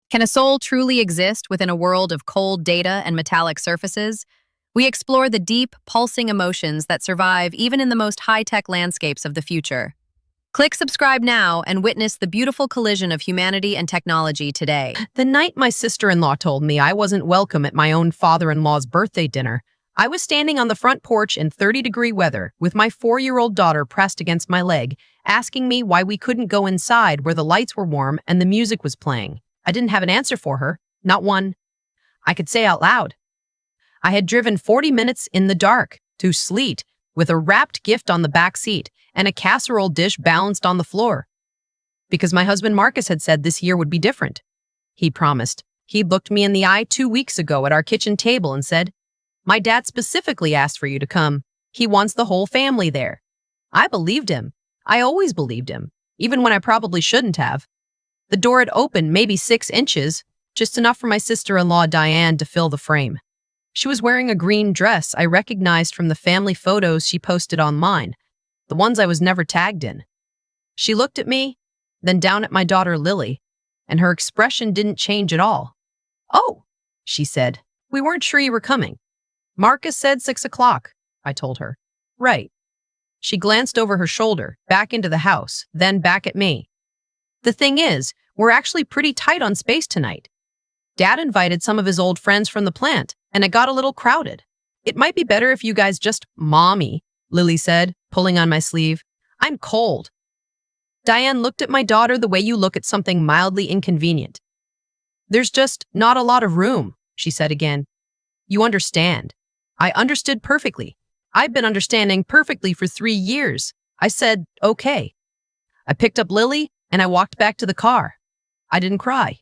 Can a soul truly exist within a world of cold data and metallic surfaces? We explore the deep, pulsing emotions that survive even in the most high-tech landscapes of the future. Click subscribe now and witness the beautiful collision of humanity and technology today. The night my sister-in-law told me I wasn't welcome at my own father-in-law's birthday dinner, I was standing on the front porch in 30-degree weather with my 4-year-old daughter pressed against my leg, asking me why we couldn't go inside where the lights were warm and the music was playing. I didn't have an answer for her, not one I could say out loud. I had driven 40 minutes in the dark to Sleet with a wrapped gift on the back seat and a casserole dish balanced on the floor. Because my husband Marcus had said this year would be different. He promised. He looked me in the eye 2 weeks ago at our kitchen table and said, "My dad specifically asked for you to come. He wants the whole family there." I believed him. I always believed him, even when I probably shouldn't have. The door had opened maybe 6 inches, just enough for my sister-in-law Diane to fill the frame. She was wearing a green dress I recognized from the family photos she posted online, the ones I was never tagged in. She looked at me, then down at my daughter Lily, and her expression didn't change at all. "Oh," she said, "we weren't sure you were coming." "Marcus said 6 o'clock, I told her. "Right." She glanced over her shoulder, back into the house, then back at me. "The thing is, we're actually pretty tight on space tonight. Dad invited some of his old friends from the plant, and it got a little crowded. It might be better if you guys just Mommy," Lily said, pulling on my sleeve. "I'm cold." Diane looked at my daughter the way you look at something mildly inconvenient. "There's just not a lot of room," she said again. "You understand." I understood perfectly. I've been understanding perfectly for 3 years. I said, "Okay." I picked up Lily, and I walked back to the car. I didn't cry.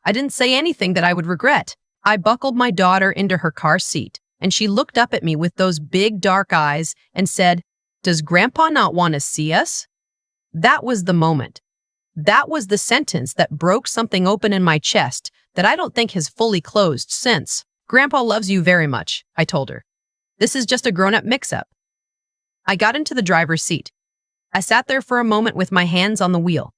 I didn't say anything that I would regret. I buckled my daughter into her car seat, and she looked up at me with those big dark eyes and said, "Does Grandpa not want to see us?" That was the moment. That was the sentence that broke something open in my chest that I don't think has fully closed since. "Grandpa loves you very much," I told her. "This is just a grown-up mix-up." I got into the driver's seat. I sat there for a moment with my hands on the wheel.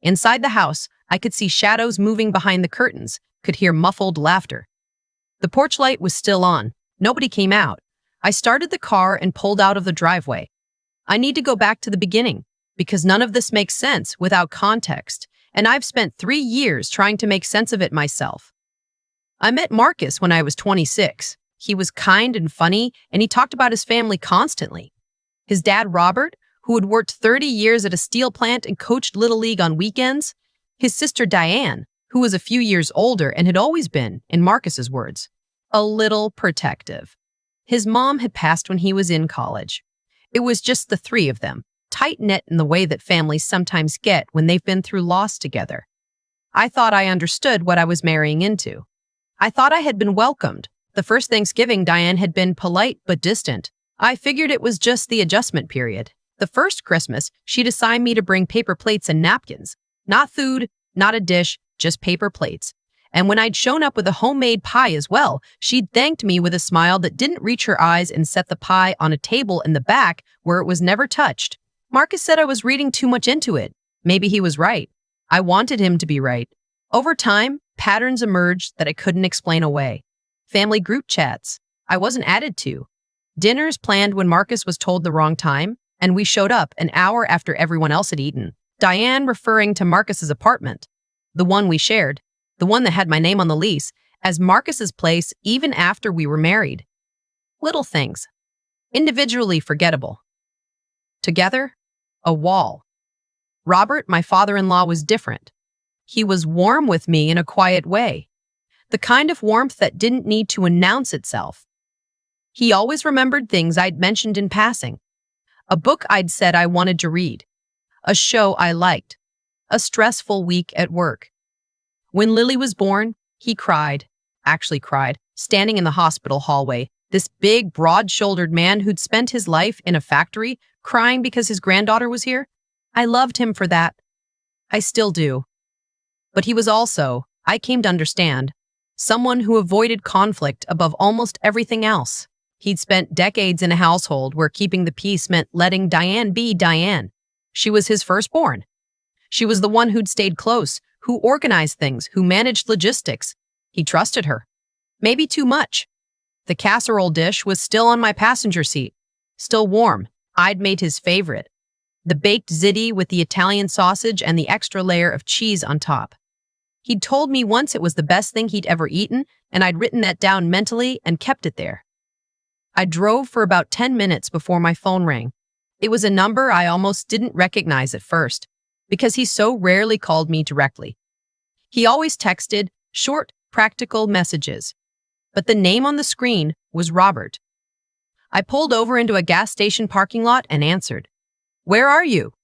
Inside the house, I could see shadows moving behind the curtains, could hear muffled laughter. The porch light was still on. Nobody came out. I started the car and pulled out of the driveway. I need to go back to the beginning, because none of this makes sense without context, and I've spent 3 years trying to make sense of it myself. I met Marcus when I was 26. He was kind and funny, and he talked about his family constantly. His dad, Robert, who had worked 30 years at a steel plant and coached Little League on weekends. His sister, Diane, who was a few years older and had always been, in Marcus's words, a little protective. His mom had passed when he was in college. It was just the 3 of them, tight-knit in the way that families sometimes get when they've been through loss together. I thought I understood what I was marrying into. I thought I had been welcomed. The first Thanksgiving, Diane had been polite but distant. I figured it was just the adjustment period. The first Christmas, she'd assigned me to bring paper plates and napkins. Not food, not a dish, just paper plates. And when I'd shown up with a homemade pie as well, she'd thanked me with a smile that didn't reach her eyes and set the pie on a table in the back where it was never touched. Marcus said I was reading too much into it. Maybe he was right. I wanted him to be right. Over time, patterns emerged that I couldn't explain away. Family group chats I wasn't added to. Dinners planned when Marcus was told the wrong time, and we showed up an hour after everyone else had eaten. Diane referring to Marcus's apartment, the one we shared, the one that had my name on the lease, as Marcus's place even after we were married. Little things. Individually forgettable. Together, a wall. Robert, my father-in-law, was different. He was warm with me in a quiet way. The kind of warmth that didn't need to announce itself. He always remembered things I'd mentioned in passing. A book I'd said I wanted to read. A show I liked. A stressful week at work. When Lily was born, he cried, standing in the hospital hallway, this big, broad-shouldered man who'd spent his life in a factory, crying because his granddaughter was here. I loved him for that. I still do. But he was also, I came to understand, someone who avoided conflict above almost everything else. He'd spent decades in a household where keeping the peace meant letting Diane be Diane. She was his firstborn. She was the one who'd stayed close, who organized things, who managed logistics. He trusted her. Maybe too much. The casserole dish was still on my passenger seat, still warm. I'd made his favorite. The baked ziti with the Italian sausage and the extra layer of cheese on top. He'd told me once it was the best thing he'd ever eaten, and I'd written that down mentally and kept it there. I drove for about 10 minutes before my phone rang. It was a number I almost didn't recognize at first, because he so rarely called me directly. He always texted short, practical messages. But the name on the screen was Robert. I pulled over into a gas station parking lot and answered, "Where are you?"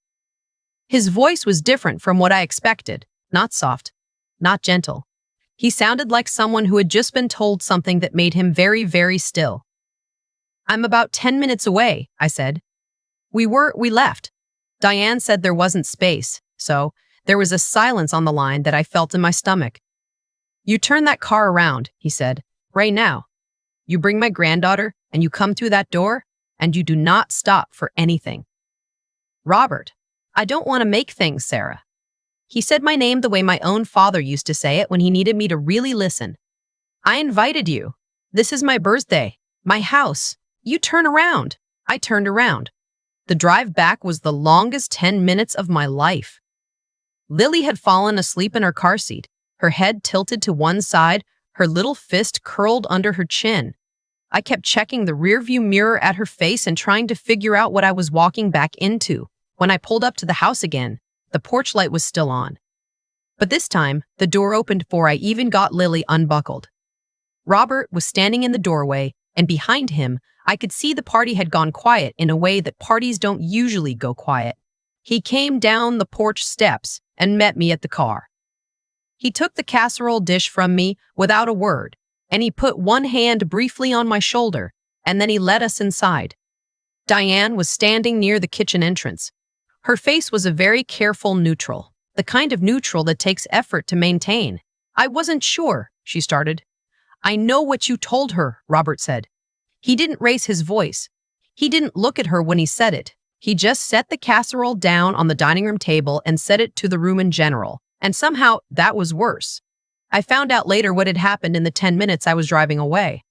His voice was different from what I expected, not soft, not gentle. He sounded like someone who had just been told something that made him very, very still. "I'm about 10 minutes away," I said. We left. Diane said there wasn't space, so there was a silence on the line that I felt in my stomach. "You turn that car around," he said, "right now. You bring my granddaughter, and you come through that door, and you do not stop for anything." "Robert, I don't want to make things, Sarah." He said my name the way my own father used to say it when he needed me to really listen. "I invited you. This is my birthday, my house. You turn around." I turned around. The drive back was the longest 10 minutes of my life. Lily had fallen asleep in her car seat, her head tilted to one side, her little fist curled under her chin. I kept checking the rearview mirror at her face and trying to figure out what I was walking back into. When I pulled up to the house again, the porch light was still on. But this time, the door opened before I even got Lily unbuckled. Robert was standing in the doorway, and behind him, I could see the party had gone quiet in a way that parties don't usually go quiet. He came down the porch steps and met me at the car. He took the casserole dish from me without a word, and he put one hand briefly on my shoulder, and then he led us inside. Diane was standing near the kitchen entrance. Her face was a very careful neutral, the kind of neutral that takes effort to maintain. "I wasn't sure," she started. "I know what you told her," Robert said. He didn't raise his voice. He didn't look at her when he said it. He just set the casserole down on the dining room table and set it to the room in general. And somehow, that was worse. I found out later what had happened in the 10 minutes I was driving away.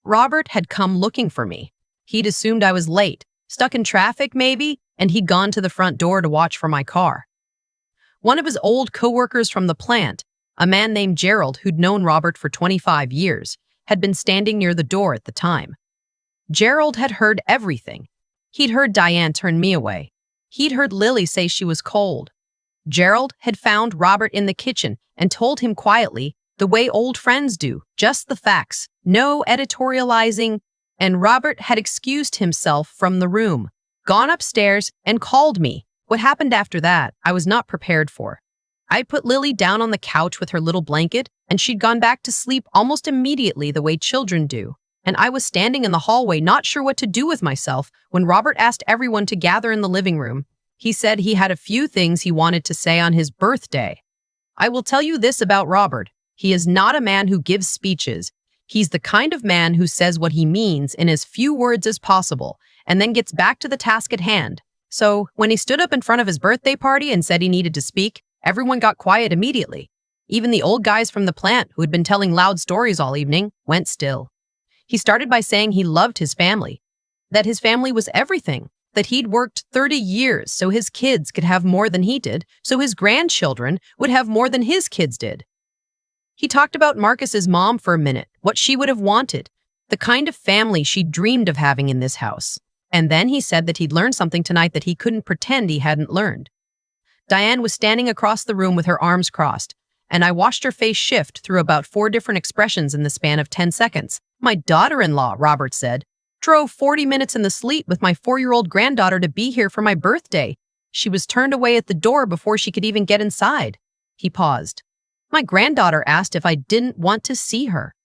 Robert had come looking for me. He'd assumed I was late, stuck in traffic maybe, and he'd gone to the front door to watch for my car. One of his old coworkers from the plant, a man named Gerald who'd known Robert for 25 years, had been standing near the door at the time. Gerald had heard everything. He'd heard Diane turn me away. He'd heard Lily say she was cold. Gerald had found Robert in the kitchen and told him quietly, the way old friends do, just the facts, no editorializing, and Robert had excused himself from the room, gone upstairs, and called me. What happened after that, I was not prepared for. I put Lily down on the couch with her little blanket, and she'd gone back to sleep almost immediately the way children do. And I was standing in the hallway not sure what to do with myself when Robert asked everyone to gather in the living room. He said he had a few things he wanted to say on his birthday. I will tell you this about Robert. He is not a man who gives speeches. He's the kind of man who says what he means in as few words as possible and then gets back to the task at hand. So when he stood up in front of his birthday party and said he needed to speak, everyone got quiet immediately. Even the old guys from the plant who had been telling loud stories all evening went still. He started by saying he loved his family, that his family was everything, that he'd worked 30 years so his kids could have more than he did, so his grandchildren would have more than his kids did. He talked about Marcus's mom for a minute, what she would have wanted, the kind of family she dreamed of having in this house. And then he said that he'd learned something tonight that he couldn't pretend he hadn't learned. Diane was standing across the room with her arms crossed, and I watched her face shift through about 4 different expressions in the span of 10 seconds. "My daughter-in-law," Robert said, "drove 40 minutes in the sleet with my 4-year-old granddaughter to be here for my birthday. She was turned away at the door before she could even get inside." He paused. "My granddaughter asked if I didn't want to see her."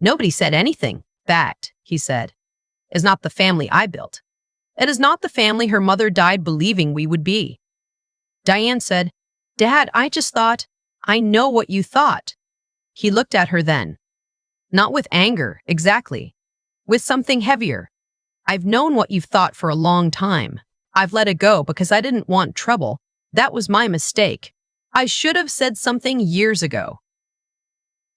"Nobody said anything. That," he said, "is not the family I built. It is not the family her mother died believing we would be." Diane said, "Dad, I just thought, I know what you thought." He looked at her then. Not with anger, exactly. With something heavier. "I've known what you've thought for a long time. I've let it go because I didn't want trouble. That was my mistake. I should have said something years ago.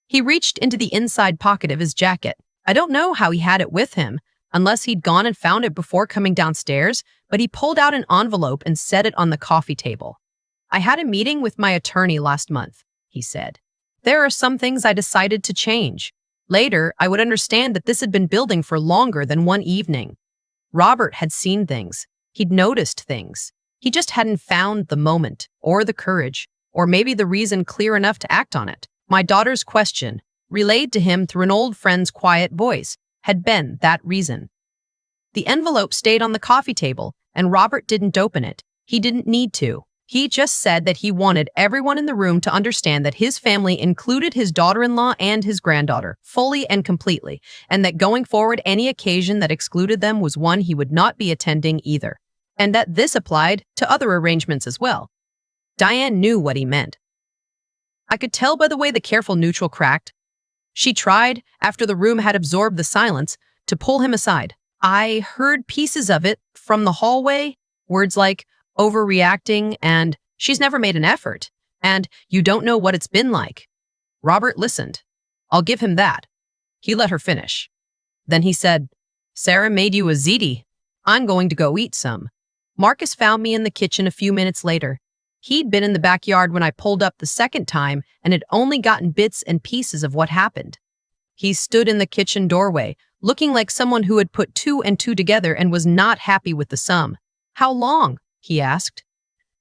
He reached into the inside pocket of his jacket. I don't know how he had it with him, unless he'd gone and found it before coming downstairs, but he pulled out an envelope and set it on the coffee table. I had a meeting with my attorney last month, he said. There are some things I decided to change. Later, I would understand that this had been building for longer than one evening. Robert had seen things. He'd noticed things. He just hadn't found the moment, or the courage, or maybe the reason clear enough to act on it. My daughter's question, relayed to him through an old friend's quiet voice, had been that reason. The envelope stayed on the coffee table, and Robert didn't open it. He didn't need to. He just said that he wanted everyone in the room to understand that his family included his daughter-in-law and his granddaughter, fully and completely, and that going forward any occasion that excluded them was one he would not be attending either, and that this applied to other arrangements as well. Diane knew what he meant. I could tell by the way the careful neutral cracked. She tried, after the room had absorbed the silence, to pull him aside. I heard pieces of it from the hallway, words like overreacting and she's never made an effort, and you don't know what it's been like. Robert listened. I'll give him that. He let her finish. Then he said, Sarah made you a ziti. I'm going to go eat some. Marcus found me in the kitchen a few minutes later. He'd been in the backyard when I pulled up the second time and had only gotten bits and pieces of what happened. He stood in the kitchen doorway, looking like someone who had put two and two together and was not happy with the sum. How long? He asked.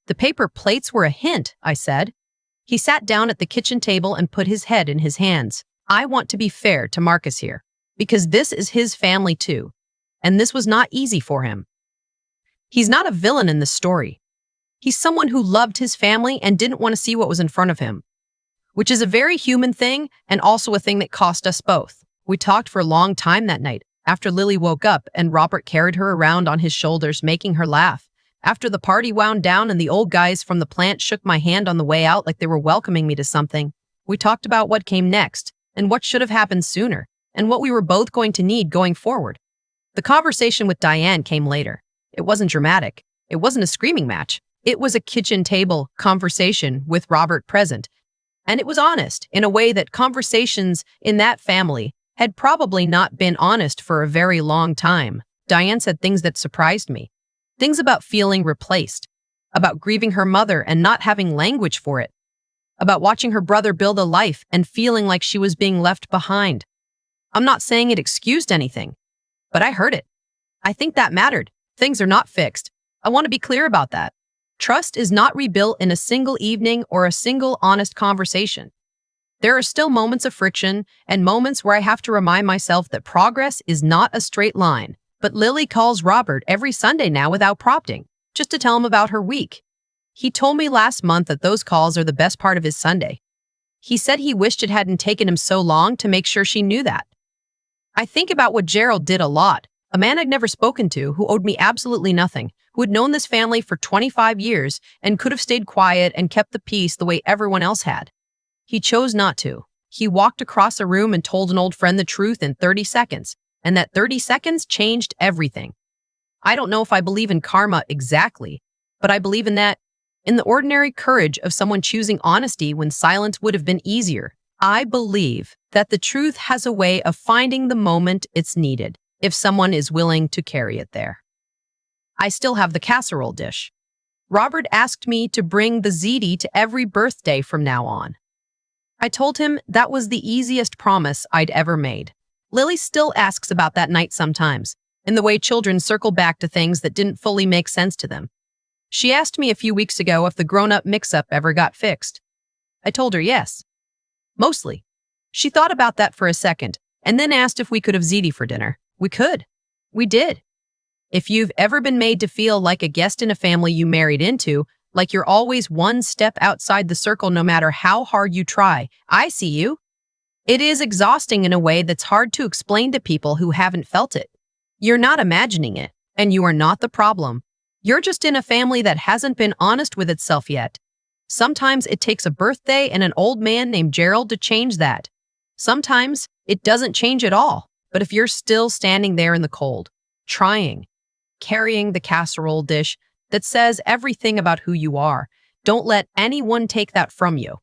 The paper plates were a hint, I said. He sat down at the kitchen table and put his head in his hands. I want to be fair to Marcus here, because this is his family too, and this was not easy for him. He's not a villain in this story. He's someone who loved his family and didn't want to see what was in front of him, which is a very human thing and also a thing that cost us both. We talked for a long time that night, after Lily woke up and Robert carried her around on his shoulders, making her laugh. After the party wound down and the old guys from the plant shook my hand on the way out like they were welcoming me to something, we talked about what came next and what should have happened sooner and what we were both going to need going forward. The conversation with Diane came later. It wasn't dramatic. It wasn't a screaming match. It was a kitchen table conversation with Robert present. And it was honest in a way that conversations in that family had probably not been honest for a very long time. Diane said things that surprised me. Things about feeling replaced, about grieving her mother and not having language for it, about watching her brother build a life and feeling like she was being left behind. I'm not saying it excused anything, but I heard it. I think that mattered. Things are not fixed. I want to be clear about that. Trust is not rebuilt in a single evening or a single honest conversation. There are still moments of friction and moments where I have to remind myself that progress is not a straight line. But Lily calls Robert every Sunday now without prompting, just to tell him about her week. He told me last month that those calls are the best part of his Sunday. He said he wished it hadn't taken him so long to make sure she knew that. I think about what Gerald did a lot, a man I'd never spoken to who owed me absolutely nothing, who had known this family for 25 years and could have stayed quiet and kept the peace the way everyone else had. He chose not to. He walked across a room and told an old friend the truth in 30 seconds. And that 30 seconds changed everything. I don't know if I believe in karma exactly, but I believe in the ordinary courage of someone choosing honesty when silence would have been easier. I believe that the truth has a way of finding the moment it's needed, if someone is willing to carry it there. I still have the casserole dish. Robert asked me to bring the ziti to every birthday from now on. I told him that was the easiest promise I'd ever made. Lily still asks about that night sometimes, in the way children circle back to things that didn't fully make sense to them. She asked me a few weeks ago if the grown-up mix-up ever got fixed. I told her yes. Mostly. She thought about that for a second, and then asked if we could have ziti for dinner. We could. We did. If you've ever been made to feel like a guest in a family you married into, like you're always one step outside the circle no matter how hard you try, I see you. It is exhausting in a way that's hard to explain to people who haven't felt it. You're not imagining it, and you are not the problem. You're just in a family that hasn't been honest with itself yet. Sometimes it takes a birthday and an old man named Gerald to change that. Sometimes it doesn't change at all, but if you're still standing there in the cold, trying, carrying the casserole dish that says everything about who you are, Don't let anyone take that from you.